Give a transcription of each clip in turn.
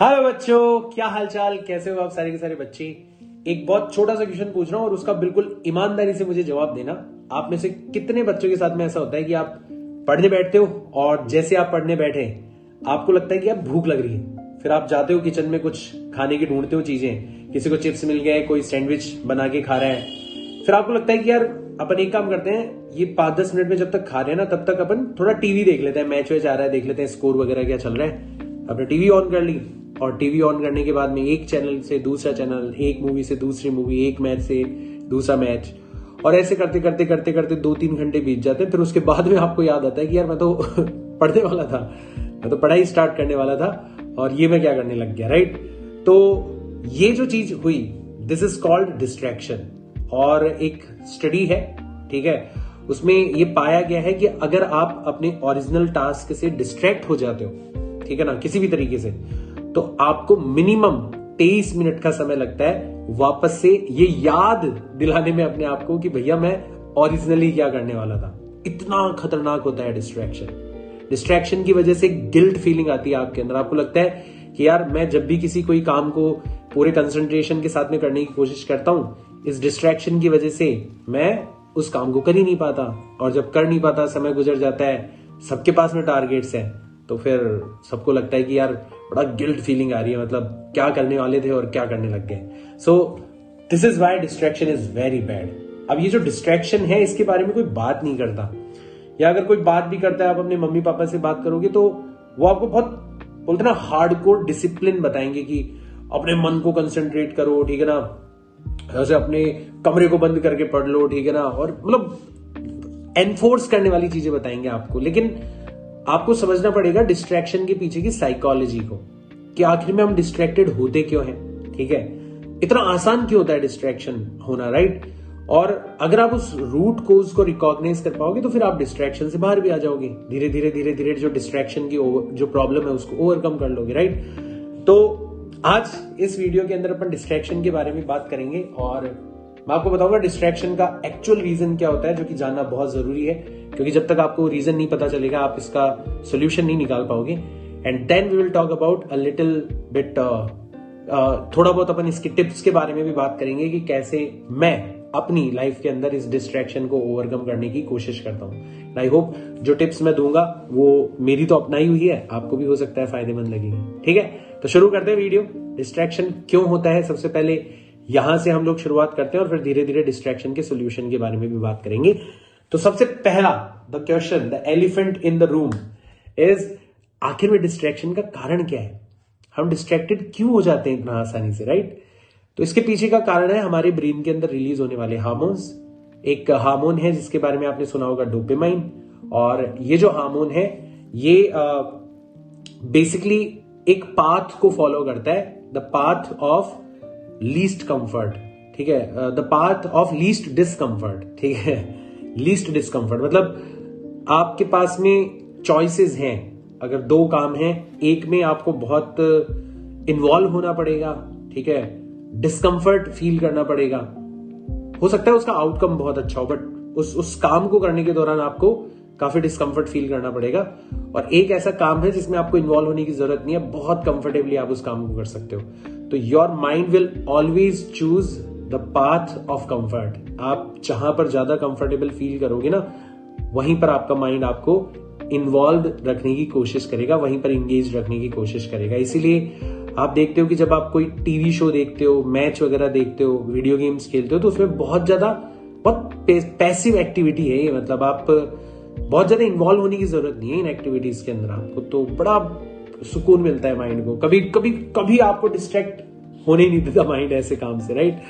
Hello बच्चों, क्या हालचाल, कैसे हो आप सारे के सारे बच्चे। एक बहुत छोटा सा क्वेश्चन पूछ रहा हूं और उसका बिल्कुल ईमानदारी से मुझे जवाब देना। आप में से कितने बच्चों के साथ में ऐसा होता है कि आप पढ़ने बैठते हो और जैसे आप पढ़ने बैठे आपको लगता है कि आप भूख लग रही है, फिर आप जाते हो किचन में कुछ खाने की ढूंढते हो चीजें, किसी को चिप्स मिल गए, कोई सैंडविच बना के खा रहा है, फिर आपको लगता है कि यार अपन एक काम करते हैं, ये 5-10 मिनट में जब तक खा रहे हैं ना तब तक अपन थोड़ा टीवी देख लेते हैं, मैच वैच आ रहा है देख लेते हैं, स्कोर वगैरह क्या चल रहा है। आपने टीवी ऑन कर ली और टीवी ऑन करने के बाद में एक चैनल से दूसरा चैनल, एक मूवी से दूसरी मूवी, एक मैच से दूसरा मैच, और ऐसे करते करते करते करते 2-3 घंटे बीत जाते हैं। फिर उसके बाद में आपको याद आता है कि यार मैं तो पढ़ने वाला था, मैं तो पढ़ाई स्टार्ट करने वाला था और ये मैं क्या करने लग गया, राइट। तो ये जो चीज हुई, दिस इज कॉल्ड डिस्ट्रैक्शन। और एक स्टडी है, ठीक है, उसमें ये पाया गया है कि अगर आप अपने ओरिजिनल टास्क से डिस्ट्रैक्ट हो जाते हो, ठीक है ना, किसी भी तरीके से, तो आपको मिनिमम 23 मिनट का समय लगता है वापस से ये याद दिलाने में अपने आप को कि भैया मैं ओरिजिनली क्या करने वाला था। इतना खतरनाक होता है डिस्ट्रैक्शन। डिस्ट्रैक्शन की वजह से गिल्ट फीलिंग आती है आपके अंदर। आपको लगता है कि यार मैं जब भी किसी कोई काम को पूरे कंसंट्रेशन के साथ में करने की कोशिश करता हूं, इस डिस्ट्रैक्शन की वजह से मैं उस काम को कर ही नहीं पाता, और जब कर नहीं पाता, समय गुजर जाता है, सबके पास में टारगेट्स हैं, तो फिर सबको लगता है कि यार बड़ा गिल्ट फीलिंग आ रही है, मतलब क्या करने वाले थे और क्या करने लग गए। So this is why distraction is very bad. अब ये जो डिस्ट्रैक्शन है इसके बारे में कोई बात नहीं करता, या अगर कोई बात भी करता है, आप अपने मम्मी पापा से बात करोगे तो वो आपको बहुत बोलते ना हार्डकोर डिसिप्लिन बताएंगे कि अपने मन को कंसंट्रेट करो, ठीक है ना, ऐसे अपने कमरे को बंद करके पढ़ लो, ठीक है ना, और मतलब एनफोर्स करने वाली चीजें बताएंगे आपको। लेकिन आपको समझना पड़ेगा डिस्ट्रैक्शन के पीछे की साइकोलॉजी को, कि आखिर में हम डिस्ट्रैक्टेड होते क्यों हैं, ठीक है, इतना आसान क्यों होता है डिस्ट्रैक्शन होना, राइट। और अगर आप उस रूट कोज को रिकॉग्नाइज कर पाओगे तो फिर आप डिस्ट्रैक्शन से बाहर भी आ जाओगे, धीरे धीरे धीरे धीरे जो डिस्ट्रैक्शन की जो प्रॉब्लम है उसको ओवरकम कर लोगे, राइट। तो आज इस वीडियो के अंदर अपन डिस्ट्रैक्शन के बारे में बात करेंगे और मैं आपको बताऊंगा डिस्ट्रैक्शन का एक्चुअल रीजन क्या होता है, जो कि जानना बहुत जरूरी है, क्योंकि जब तक आपको रीजन नहीं पता चलेगा आप इसका सोल्यूशन नहीं निकाल पाओगे। And then we will talk about a little bit, थोड़ा बहुत अपन इसके टिप्स के बारे में भी बात करेंगे कि कैसे मैं अपनी लाइफ के अंदर इस डिस्ट्रैक्शन को ओवरकम करने की कोशिश करता हूं। आई होप जो टिप्स मैं दूंगा वो मेरी तो अपनाई हुई है, आपको भी हो सकता है फायदेमंद लगेगी, ठीक है। तो शुरू करते हैं वीडियो। डिस्ट्रैक्शन क्यों होता है, सबसे पहले यहां से हम लोग शुरुआत करते हैं और फिर धीरे धीरे डिस्ट्रैक्शन के सोल्यूशन के बारे में भी बात करेंगे। तो सबसे पहला the question, the elephant in the room is, आखिर में डिस्ट्रैक्शन का कारण क्या है, हम डिस्ट्रैक्टेड क्यों हो जाते हैं इतना आसानी से, राइट। तो इसके पीछे का कारण है हमारे ब्रेन के अंदर रिलीज होने वाले हार्मोन्स। एक हार्मोन है जिसके बारे में आपने सुना होगा, डोपामाइन। और ये जो हार्मोन है ये बेसिकली एक पाथ को फॉलो करता है, the path of least comfort, ठीक है, the path of least discomfort, ठीक है, लीस्ट डिस्कंफर्ट मतलब आपके पास में चॉइसेस हैं, अगर 2 काम हैं, एक में आपको बहुत इन्वॉल्व होना पड़ेगा, ठीक है, डिस्कंफर्ट फील करना पड़ेगा, हो सकता है उसका आउटकम बहुत अच्छा हो, बट उस काम को करने के दौरान आपको काफी डिस्कंफर्ट फील करना पड़ेगा। और एक ऐसा काम है जिसमें आपको इन्वॉल्व होने की जरूरत नहीं है, बहुत कंफर्टेबली आप उस काम को कर सकते हो। तो your mind will always choose the path of comfort. आप जहां पर ज्यादा कंफर्टेबल फील करोगे ना, वहीं पर आपका माइंड आपको इन्वॉल्व रखने की कोशिश करेगा, वहीं पर इंगेज रखने की कोशिश करेगा। इसीलिए आप देखते हो कि जब आप कोई टीवी शो देखते हो, मैच वगैरह देखते हो, वीडियो गेम्स खेलते हो, तो उसमें बहुत पैसिव एक्टिविटी है ये, मतलब आप बहुत ज्यादा इन्वॉल्व होने की जरूरत नहीं है इन एक्टिविटीज के अंदर, आपको तो बड़ा सुकून मिलता है माइंड को। कभी कभी कभी आपको डिस्ट्रैक्ट होने नहीं देता माइंड ऐसे काम से, राइट।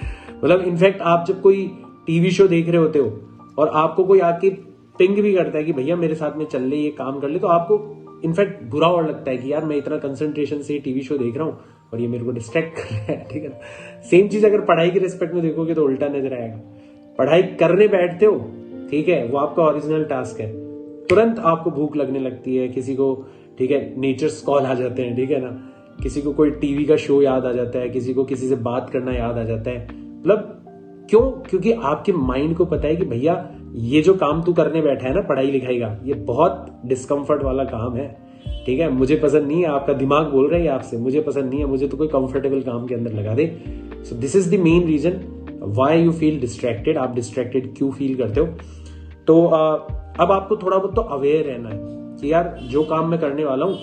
मतलब इनफैक्ट आप जब कोई टीवी शो देख रहे होते हो और आपको कोई आके पिंग भी करता है कि भैया मेरे साथ में चल ले, ये काम कर ले, तो आपको इनफैक्ट बुरा और लगता है कि यार मैं इतना कंसंट्रेशन से टीवी शो देख रहा हूं और ये मेरे को डिस्ट्रैक्ट कर रहा है, ठीक है ना। सेम चीज अगर पढ़ाई के रिस्पेक्ट में देखोगे तो उल्टा नजर आएगा। पढ़ाई करने बैठते हो, ठीक है, वो आपका ओरिजिनल टास्क है, तुरंत आपको भूख लगने लगती है, किसी को, ठीक है, नेचर्स कॉल आ जाते हैं, ठीक है ना, किसी को कोई टीवी का शो याद आ जाता है, किसी को किसी से बात करना याद आ जाता है। मतलब क्यों? क्योंकि आपके माइंड को पता है कि भैया ये जो काम तू करने बैठा है ना, पढ़ाई लिखाई का, ये बहुत डिस्कंफर्ट वाला काम है, ठीक है, मुझे पसंद नहीं है, आपका दिमाग बोल रहा है आपसे मुझे पसंद नहीं है, मुझे तो कोई कंफर्टेबल काम के अंदर लगा दे। So this is the main reason why you feel distracted. आप डिस्ट्रैक्टेड क्यों फील करते हो? तो अब आपको थोड़ा बहुत तो अवेयर रहना है कि यार जो काम मैं करने वाला हूं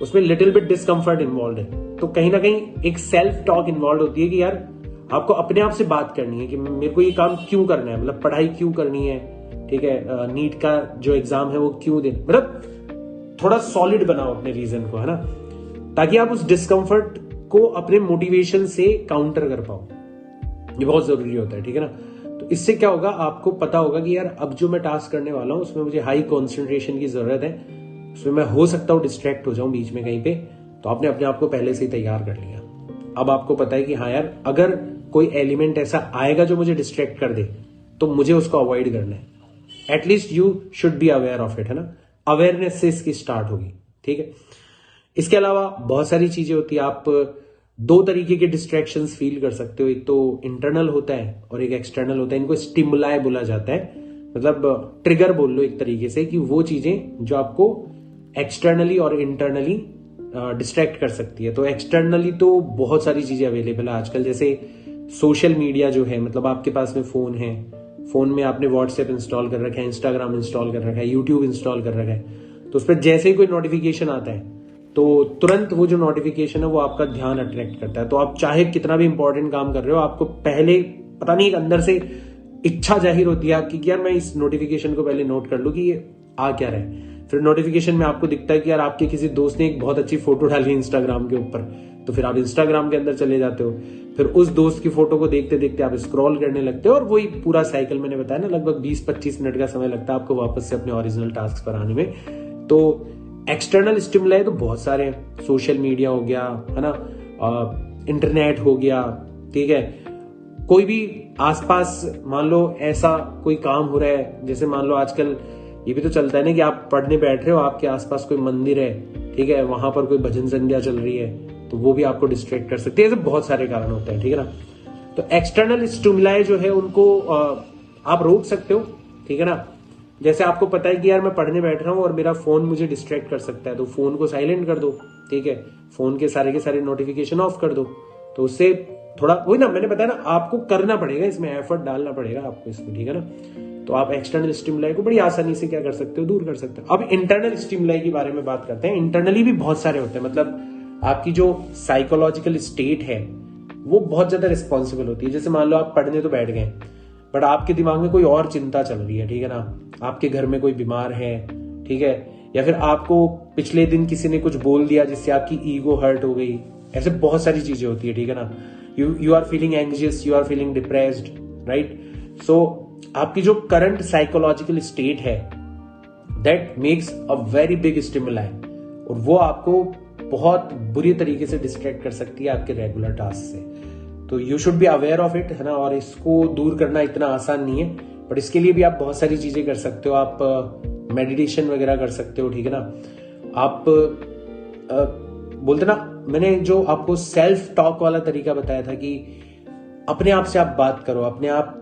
उसमें लिटिल बिट डिस्कम्फर्ट इन्वॉल्व है। तो कहीं ना कहीं एक सेल्फ टॉक इन्वॉल्व होती है कि यार आपको अपने आप से बात करनी है कि मेरे को ये काम क्यों करना है, मतलब पढ़ाई क्यों करनी है, ठीक है, नीट का जो एग्जाम है वो क्यों देना, मतलब थोड़ा सॉलिड बनाओ अपने रीजन को, है ना, ताकि आप उस डिस्कम्फर्ट को अपने मोटिवेशन से काउंटर कर पाओ। ये बहुत जरूरी होता है, ठीक है ना। तो इससे क्या होगा, आपको पता होगा कि यार अब जो मैं टास्क करने वाला हूं उसमें मुझे हाई कॉन्सेंट्रेशन की जरूरत है, उसमें मैं हो सकता हूं डिस्ट्रैक्ट हो जाऊं बीच में कहीं पे। तो आपने अपने आप को पहले से ही तैयार कर लिया। अब आपको पता है कि हाँ यार, अगर कोई एलिमेंट ऐसा आएगा जो मुझे डिस्ट्रैक्ट कर दे तो मुझे उसको अवॉइड करना है। At least you should be aware of it, है ना। अवेयरनेस से इसकी स्टार्ट होगी, ठीक है। इसके अलावा बहुत सारी चीजें होती है। आप दो तरीके के डिस्ट्रैक्शंस फील कर सकते हो, एक तो इंटरनल होता है और एक एक्सटर्नल होता है। इनको स्टिमुलाई बोला जाता है, मतलब ट्रिगर बोल लो एक तरीके से, कि वो चीजें जो आपको एक्सटर्नली और इंटरनली डिस्ट्रैक्ट कर सकती है। तो एक्सटर्नली तो बहुत सारी चीजें अवेलेबल है आजकल, जैसे सोशल मीडिया जो है, मतलब आपके पास में फोन है, फोन में आपने व्हाट्सएप इंस्टॉल कर रखा है, इंस्टाग्राम इंस्टॉल कर रखा है, यूट्यूब इंस्टॉल कर रखा है। तो उस पर जैसे ही कोई नोटिफिकेशन आता है तो तुरंत वो जो नोटिफिकेशन है वो आपका ध्यान अट्रैक्ट करता है। तो आप चाहे कितना भी इंपॉर्टेंट काम कर रहे हो, आपको पहले पता नहीं अंदर से इच्छा जाहिर होती है आपकी कि यार मैं इस नोटिफिकेशन को पहले नोट कर लूं कि ये आ क्या रहा है। फिर नोटिफिकेशन में आपको दिखता है कि यार आपके किसी दोस्त ने एक बहुत अच्छी फोटो डाली इंस्टाग्राम के ऊपर, तो फिर आप इंस्टाग्राम के अंदर चले जाते हो। फिर उस दोस्त की फोटो को देखते देखते आप स्क्रॉल करने लगते हो, और वही पूरा साइकिल मैंने बताया ना, लगभग 20-25 मिनट का समय लगता है आपको वापस से अपने ओरिजिनल टास्क पर आने में। तो एक्सटर्नल स्टिमुलाई तो बहुत सारे हैं, सोशल मीडिया हो गया, है ना, इंटरनेट हो गया, ठीक है। कोई भी आसपास मान लो ऐसा कोई काम हो रहा है, जैसे मान लो आजकल ये भी तो चलता है ना कि आप पढ़ने बैठ रहे हो, आपके आसपास कोई मंदिर है, ठीक है, वहां पर कोई भजन संध्या चल रही है, तो वो भी आपको डिस्ट्रैक्ट कर सकती है। ऐसे बहुत सारे कारण होते हैं, ठीक है ना। तो एक्सटर्नल स्टिमुलाई जो है उनको आप रोक सकते हो, ठीक है ना। जैसे आपको पता है कि यार मैं पढ़ने बैठ रहा हूं और मेरा फोन मुझे डिस्ट्रैक्ट कर सकता है, तो फोन को साइलेंट कर दो, ठीक है, फोन के सारे नोटिफिकेशन ऑफ कर दो। तो उससे थोड़ा वही ना, मैंने बताया ना, आपको करना पड़ेगा, इसमें एफर्ट डालना पड़ेगा आपको इसमें, ठीक है ना। तो आप एक्सटर्नल स्टिमुलाई को बड़ी आसानी से क्या कर सकते हो, दूर कर सकते हो। अब इंटरनल स्टिमुलाई के बारे में बात करते हैं। इंटरनली भी बहुत सारे होते हैं, मतलब आपकी जो साइकोलॉजिकल स्टेट है वो बहुत ज्यादा रिस्पॉन्सिबल होती है। जैसे मान लो आप पढ़ने तो बैठ गए, बट आपके दिमाग में कोई और चिंता चल रही है, ठीक है ना, आपके घर में कोई बीमार है, ठीक है, या फिर आपको पिछले दिन किसी ने कुछ बोल दिया जिससे आपकी ईगो हर्ट हो गई। ऐसे बहुत सारी चीजें होती है, ठीक है ना। You are feeling anxious, you are feeling depressed, right. So आपकी जो करंट साइकोलॉजिकल स्टेट है that makes a very big stimuli, और वो आपको बहुत बुरी तरीके से डिस्ट्रैक्ट कर सकती है आपके रेगुलर टास्क से। तो you should be aware of it, है ना। और इसको दूर करना इतना आसान नहीं है, बट इसके लिए भी आप बहुत सारी चीजें कर सकते हो। आप मेडिटेशन वगैरह कर सकते हो, ठीक है ना। आप बोलते ना, मैंने जो आपको सेल्फ टॉक वाला तरीका बताया था कि अपने आप से आप बात करो, अपने आप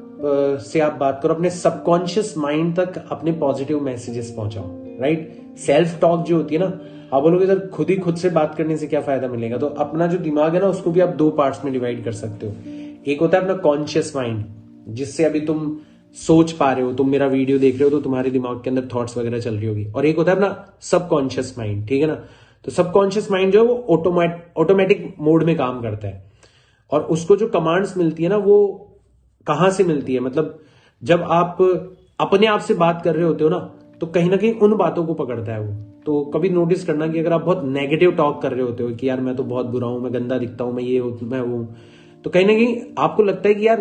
से आप बात करो, अपने सबकॉन्शियस माइंड तक अपने पॉजिटिव मैसेजेस पहुंचाओ, राइट। सेल्फ टॉक जो होती है ना, आप बोलोगे सर खुद ही खुद से बात करने से क्या फायदा मिलेगा, तो अपना जो दिमाग है ना उसको भी आप दो पार्ट्स में डिवाइड कर सकते हो। एक होता है अपना कॉन्शियस माइंड, जिससे अभी तुम सोच पा रहे हो, तुम मेरा वीडियो देख रहे हो तो तुम्हारे दिमाग के अंदर थॉट्स वगैरह चल रही होगी। और एक होता है अपना सबकॉन्शियस माइंड, ठीक है ना। तो सबकॉन्शियस माइंड जो है वो ऑटोमेटिक मोड में काम करता है, और उसको जो कमांड्स मिलती है ना वो कहां से मिलती है, मतलब जब आप अपने आप से बात कर रहे होते हो ना, तो कहीं ना कहीं उन बातों को पकड़ता है वो। तो कभी नोटिस करना कि अगर आप बहुत नेगेटिव टॉक कर रहे होते हो कि यार मैं तो बहुत बुरा हूं, मैं गंदा दिखता हूं, मैं ये हूं, मैं वो, तो कहीं ना कहीं आपको लगता है कि यार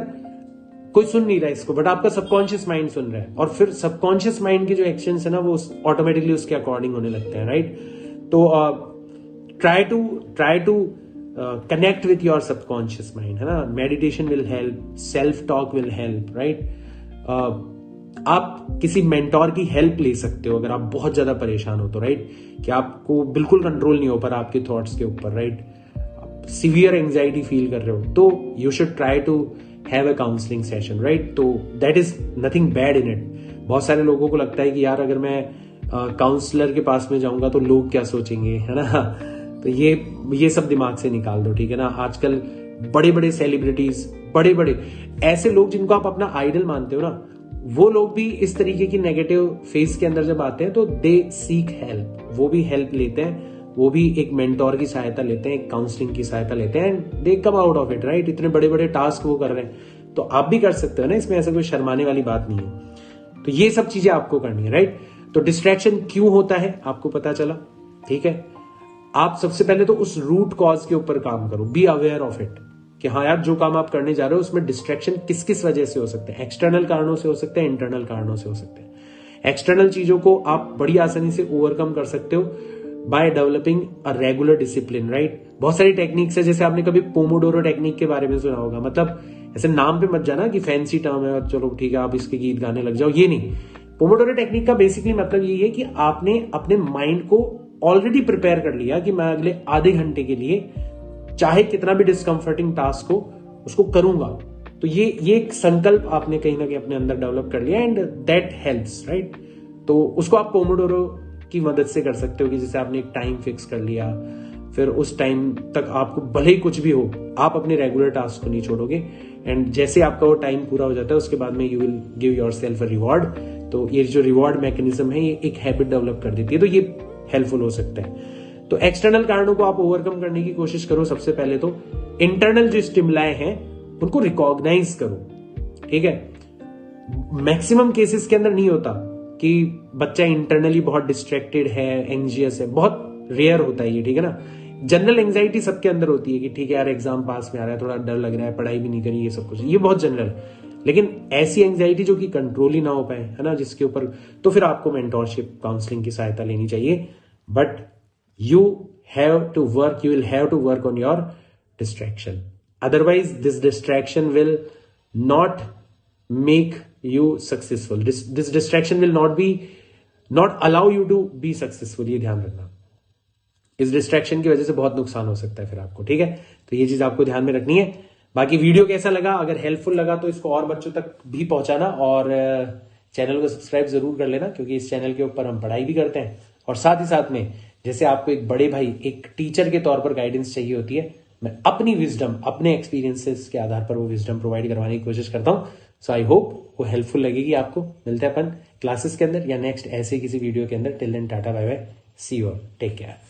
कोई सुन नहीं रहा इसको, बट आपका सबकॉन्शियस माइंड सुन रहा है, और फिर सबकॉन्शियस माइंड के जो एक्शंस है ना वो ऑटोमेटिकली उसके अकॉर्डिंग होने लगते हैं, राइट। तो try to connect with your subconscious mind, है ना। Meditation will help, self talk will help, right. आप किसी मेंटोर की हेल्प ले सकते हो अगर आप बहुत ज्यादा परेशान हो तो, राइट, कि आपको बिल्कुल कंट्रोल नहीं हो पा रहा आपके थॉट्स के ऊपर, राइट, सीवियर एंजाइटी फील कर रहे हो, तो you should try to have a counselling session, right. तो that is nothing bad in it. बहुत सारे लोगों को लगता है कि यार अगर मैं काउंसलर के पास में जाऊंगा तो लोग क्या सोचेंगे, है ना। तो ये सब दिमाग से निकाल दो, ठीक है ना। आजकल बड़े बड़े सेलिब्रिटीज, बड़े बड़े ऐसे लोग जिनको आप अपना आइडल मानते हो ना, वो लोग भी इस तरीके की नेगेटिव फेज के अंदर जब आते हैं तो दे सीक हेल्प, वो भी हेल्प लेते हैं, वो भी एक मेंटोर की सहायता लेते हैं, एक काउंसलिंग की सहायता लेते हैं, and they come out of it, right. इतने बड़े बड़े टास्क वो कर रहे हैं, तो आप भी कर सकते हो ना, इसमें ऐसा कोई शर्माने वाली बात नहीं है। तो ये सब चीजें आपको करनी है, राइट। तो डिस्ट्रैक्शन क्यों होता है आपको पता चला, ठीक है। आप सबसे पहले तो उस रूट कॉज के ऊपर काम करो, बी अवेयर ऑफ इट, कि हाँ यार जो काम आप करने जा रहे हो उसमें डिस्ट्रैक्शन किस किस वजह से हो सकते हैं। एक्सटर्नल कारणों से हो सकते हैं, इंटरनल कारणों से हो सकते हैं। एक्सटर्नल चीजों को आप बड़ी आसानी से ओवरकम कर सकते हो by developing a regular discipline, right. बहुत सारी टेक्निक्स है, जैसे आपने कभी पोमोडोरो टेक्निक के बारे में सुना होगा। मतलब ऐसे नाम पे मत जाना कि फैंसी टर्म है और चलो ठीक है आप इसके गीत गाने लग जाओ, ये नहीं। पोमोडोरो टेक्निक का बेसिकली मतलब यही है कि आपने अपने माइंड को ऑलरेडी प्रिपेयर कर लिया कि मैं अगले आधे घंटे के लिए चाहे कितना भी डिस्कंफर्टिंग टास्क हो उसको करूंगा। तो ये एक संकल्प आपने कहीं ना कहीं अपने अंदर डेवलप कर लिया, एंड दैट हेल्प्स, राइट। तो उसको आप पोमोडोरो की मदद से कर सकते हो कि जैसे आपने एक टाइम फिक्स कर लिया, फिर उस टाइम तक आपको भले ही कुछ भी हो आप अपने रेगुलर टास्क को नहीं छोड़ोगे, एंड जैसे आपका वो टाइम पूरा हो जाता है उसके बाद में you will give yourself a reward. तो ये जो रिवॉर्ड मैकेनिज्म है ये एक हैबिट डेवलप कर देती है, तो ये हेल्पफुल हो सकता है। तो एक्सटर्नल कारणों को आप ओवरकम करने की कोशिश करो। सबसे पहले तो इंटरनल जो स्टिमुलाई हैं उनको रिकॉग्नाइज करो, ठीक है। मैक्सिमम केसेस के अंदर नहीं होता कि बच्चा इंटरनली बहुत डिस्ट्रैक्टेड है, एंग्जियस है, बहुत रेयर होता है ये, ठीक है ना। जनरल एंग्जाइटी सबके अंदर होती है कि ठीक है यार एग्जाम पास में आ रहा है, थोड़ा डर लग रहा है, पढ़ाई भी नहीं करी, ये सब कुछ, ये बहुत जनरल। लेकिन ऐसी एंग्जाइटी जो कि कंट्रोल ही ना हो पाए, है ना, जिसके ऊपर, तो फिर आपको मेंटोरशिप काउंसलिंग की सहायता लेनी चाहिए। But you will have to work on your distraction. Otherwise, this distraction will not make you successful. This distraction will not allow you to be successful. ये ध्यान रखना, इस डिस्ट्रैक्शन की वजह से बहुत नुकसान हो सकता है फिर आपको, ठीक है। तो ये चीज आपको ध्यान में रखनी है। बाकी वीडियो कैसा लगा, अगर हेल्पफुल लगा तो इसको और बच्चों तक भी पहुंचाना, और चैनल को सब्सक्राइब जरूर कर लेना, क्योंकि इस चैनल के ऊपर हम पढ़ाई भी करते हैं, और साथ ही साथ में जैसे आपको एक बड़े भाई, एक टीचर के तौर पर गाइडेंस चाहिए होती है, मैं अपनी विजडम, अपने एक्सपीरियंसेस के आधार पर वो विजडम प्रोवाइड करवाने की कोशिश करता हूं। सो आई होप वो हेल्पफुल लगेगी आपको। मिलते हैं अपन क्लासेस के अंदर या नेक्स्ट ऐसे किसी वीडियो के अंदर। Till then tata bye bye, see you, take care.